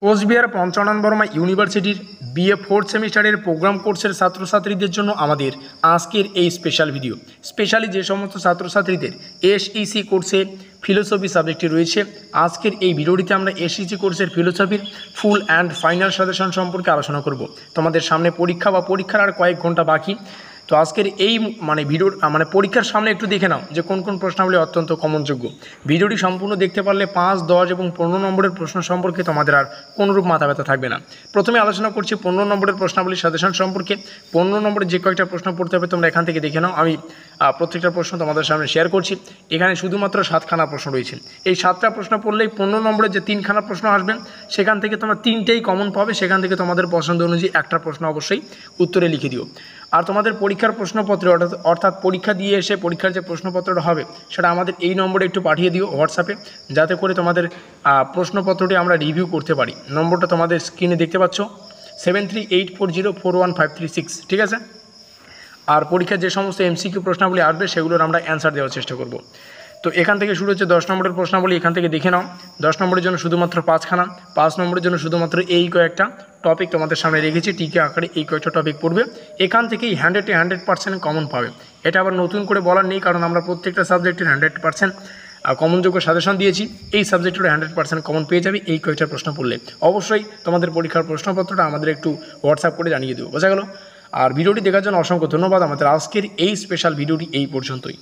কোচবিহার পঞ্চানন বর্মা ইউনিভার্সিটির BA fourth সেমিস্টারের programme কোর্সের ছাত্রছাত্রীদের জন্য আমাদের আজকের এই স্পেশাল ভিডিও। স্পেশালি যে সমস্ত ছাত্রছাত্রীদের এসইসি কোর্সে ফিলোসফি সাবজেক্টটি রয়েছে, আজকের এই ভিডিওটিতে আমরা এসইসি কোর্সের ফিলোসফির ফুল অ্যান্ড ফাইনাল সাজেশন সম্পর্কে আলোচনা করব। তোমাদের সামনে পরীক্ষা বা পরীক্ষার আর কয়েক ঘন্টা বাকি। তো আজকের এই ভিডিওর পরীক্ষার সামনে একটু দেখে নাও যে কোন কোন প্রশ্নাবলী অত্যন্ত কমনযোগ্য। ভিডিওটি সম্পূর্ণ দেখতে পারলে 5, 10 এবং 15 নম্বরের প্রশ্ন সম্পর্কে তোমাদের আর কোনোরূপ মাথা ব্যথা থাকবে না। প্রথমে আলোচনা করছি 15 নম্বরের প্রশ্নাবলীর সাজেশন সম্পর্কে। 15 নম্বরের যে কয়েকটা প্রশ্ন পড়তে হবে তোমরা এখান থেকে দেখে নাও। আমি প্রত্যেকটা প্রশ্ন তোমাদের সামনে শেয়ার করছি। এখানে শুধুমাত্র 7খানা প্রশ্ন রয়েছে। এই 7টা প্রশ্ন পড়লেই 15 নম্বরের যে 3খানা প্রশ্ন আসবেন সেখান থেকে তোমরা 3টেই কমন পাবে। সেখান থেকে তোমাদের পছন্দ অনুযায়ী একটা প্রশ্ন অবশ্যই উত্তরে লিখে দিও। আর তোমাদের পরীক্ষার প্রশ্নপত্রে অর্থাৎ পরীক্ষা দিয়ে এসে পরীক্ষার যে প্রশ্নপত্রটা হবে সেটা আমাদের এই নম্বরে একটু পাঠিয়ে দিও হোয়াটসঅ্যাপে, যাতে করে তোমাদের প্রশ্নপত্রটি আমরা রিভিউ করতে পারি। নম্বরটা তোমাদের স্ক্রিনে দেখতে পাচ্ছ, 7384041536, ঠিক আছে। আর পরীক্ষার যে সমস্ত এমসিকিউ প্রশ্নাবলী আসবে সেগুলোর আমরা অ্যান্সার দেওয়ার চেষ্টা করব। তো এখান থেকে শুরু হচ্ছে 10 নম্বরের প্রশ্নাবলী। এখান থেকে দেখে নাও। 10 নম্বরের জন্য শুধুমাত্র 5খানা, 5 নম্বরের জন্য শুধুমাত্র এই কয়েকটা টপিক তোমাদের সামনে রেখেছি। টিকে আকারে এই কয়েকটা টপিক পড়বে। এখান থেকেই 100% কমন পাবে। এটা আবার নতুন করে বলার নেই, কারণ আমরা প্রত্যেকটা সাবজেক্টের 100% কমনযোগ্য সাজেশন দিয়েছি। এই সাবজেক্টের 100% কমন পেয়ে যাবে এই কয়েকটা প্রশ্ন পড়লে। অবশ্যই তোমাদের পরীক্ষার প্রশ্নপত্রটা আমাদের একটু হোয়াটসঅ্যাপ করে জানিয়ে দেবো, বোঝা গেল। আর ভিডিওটি দেখার জন্য অসংখ্য ধন্যবাদ। আমাদের আজকের এই স্পেশাল ভিডিওটি এই পর্যন্তই।